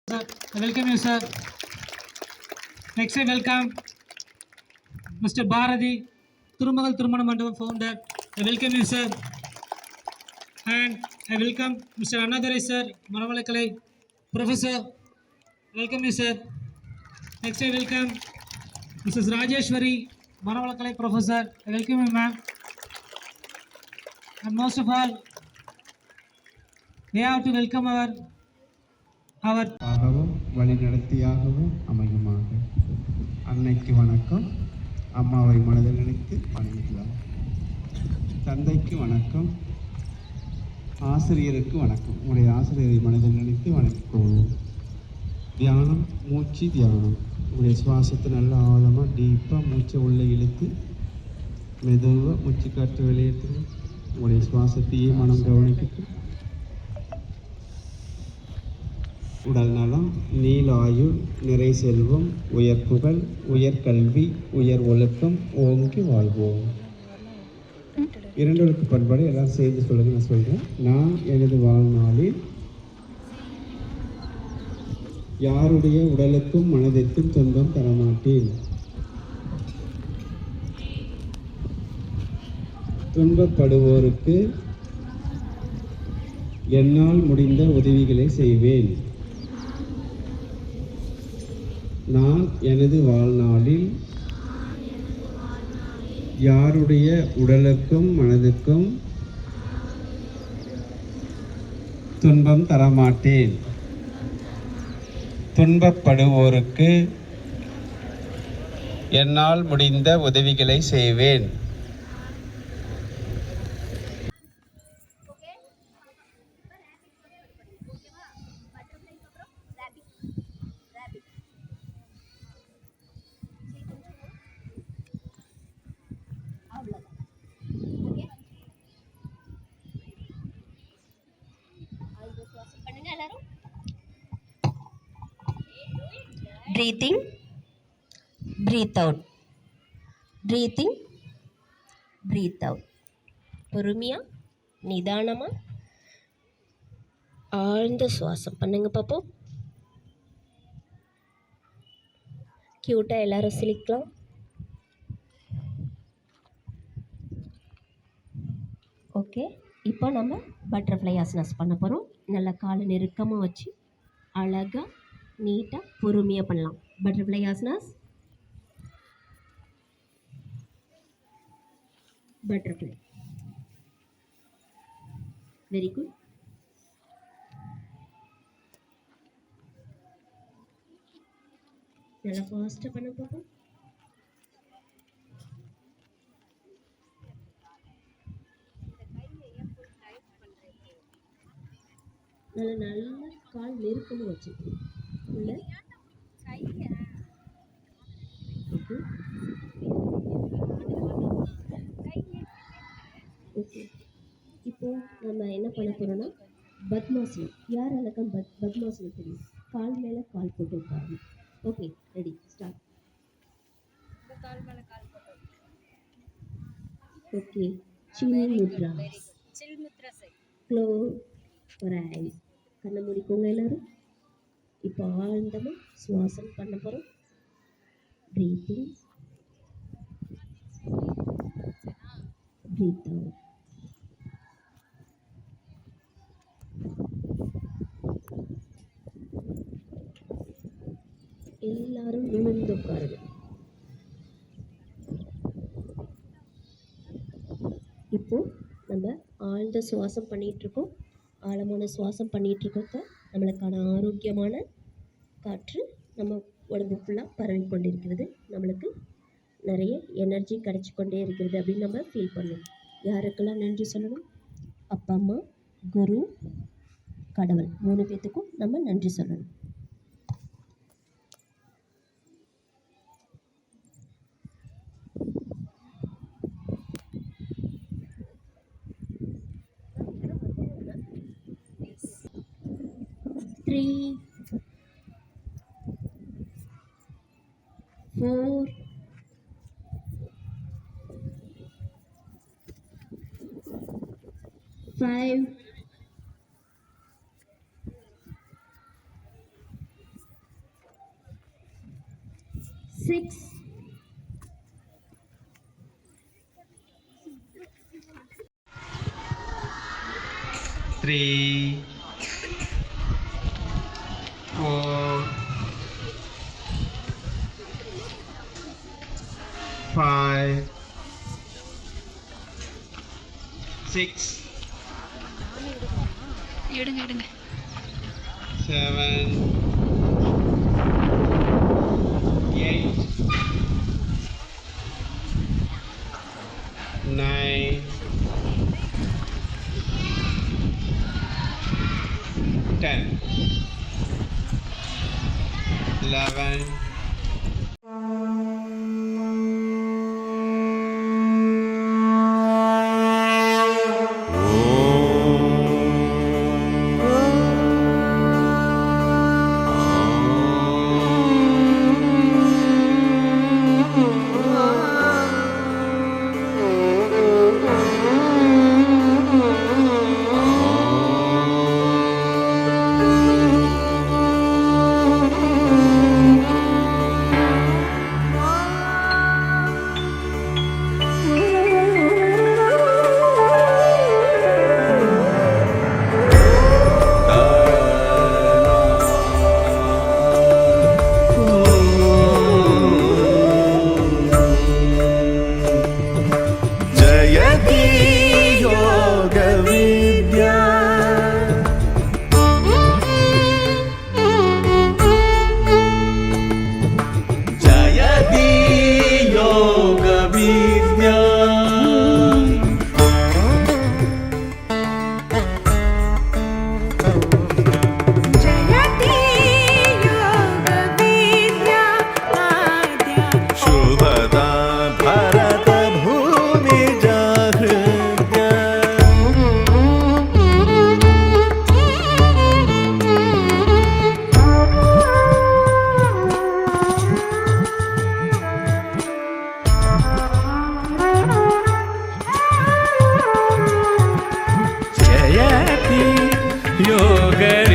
Sir, I welcome you, sir. Next, I welcome Mr. Bharati, Thirumagal Thirumana Mandapam founder. I welcome you, sir. And I welcome Mr. Annadurai, sir, Manavalakalai, Professor. Welcome you, sir. Next, I welcome Mrs. Rajeshwari, Manavalakalai, Professor. I welcome you, ma'am. And most of all, we have to welcome our ஆகவும் வழிநடத்தியாகவும் அமையுமாக. அன்னைக்கு வணக்கம். அம்மாவை மனதில் நினைத்து வணங்குகிறார். தந்தைக்கு வணக்கம். ஆசிரியருக்கு வணக்கம். உங்களுடைய ஆசிரியரை மனதில் நினைத்து வணங்கிக்கொள்வோம். தியானம், மூச்சு தியானம். உங்களுடைய சுவாசத்தை நல்லா ஆழமாக டீப்பாக மூச்சை உள்ளே இழுத்து மெதுவாக மூச்சு காற்று வெளியேற்றுங்க. உங்களுடைய சுவாசத்தையே மனம் கவனிக்கிட்டு உடல் நலம், நீலாயுள், நிறை செல்வம், உயர் புகழ், உயர் கல்வி, உயர் ஒழுக்கம் ஓங்கி வாழ்வோம். இரண்டொழுக்கு பண்பாடு எல்லாம் சேர்ந்து சொல்லுங்க. நான் சொல்கிறேன். நான் எனது வாழ்நாளில் யாருடைய உடலுக்கும் மனதிற்கும் துன்பம் தரமாட்டேன். துன்பப்படுவோருக்கு என்னால் முடிந்த உதவிகளை செய்வேன். நான் எனது வாழ்நாளில் யாருடைய உடலுக்கும் மனதுக்கும் துன்பம் தரமாட்டேன். துன்பப்படுவோருக்கு என்னால் முடிந்த உதவிகளை செய்வேன். Breathe in, breathe out. Breathe in, breathe out. பொறுமையா நிதானமா ஆழ்ந்த சுவாசம் பண்ணுங்க பாப்போம். கியூட்டா எல்லாரும் சிரிக்கலாம். ஓகே, இப்போ நம்ம பட்டர்ஃப்ளை ஆசனாஸ் பண்ண போகிறோம். நல்லா காலை நெருக்கமாக வச்சு அழகாக நீட்டாக பொறுமையாக பண்ணலாம். Butterfly asanas. Butterfly. Very good. நல்லா ஃபாஸ்ட்டாக பண்ண பார்ப்போம். நல்லா கால் நெருக்கமாக வச்சுக்கணும். உள்ள ஓகே. இப்போ நம்ம என்ன பண்ண போகிறோம்னா பத்மாசனம். யார் அழகம் பத்மாசனம் தெரியும்? கால் மேலே கால் போட்டு உட்காரணும். Okay, ready, start. ஓகே, சில் முத்ரா. Close your eyes. கண்ணை மூடிக்கோங்க எல்லாரும். இப்போ ஆழ்ந்தமாக சுவாசம் பண்ண போகிறோம். Breathing, breathe out. எல்லாரும் நிமிர்ந்து உட்காருங்க. இப்போ நம்ம ஆழ்ந்த சுவாசம் பண்ணிகிட்ருக்கோம். ஆழமான சுவாசம் பண்ணிகிட்ருக்கோம். நம்மளுக்கான ஆரோக்கியமான காற்று நம்ம உடம்பு ஃபுல்லாக பரவி கொண்டிருக்கிறது. நம்மளுக்கு நிறைய எனர்ஜி கிடச்சி கொண்டே இருக்கிறது அப்படின்னு நம்ம ஃபீல் பண்ணணும். யாருக்கெல்லாம் நன்றி சொல்லணும்? அப்பா, அம்மா, குரு, கடவுள் 3 பேர்த்துக்கும் நம்ம நன்றி சொல்லணும். Three, 4, 5, 6, 3, 4, 5, 6, எடுங்க எடுங்க 7, 8, 9, 10, 11, जयति योगविद्या जयति योगविद्या जयति योगविद्या आद्या शुभदा भरतभूमि जाहृद्या जयति योग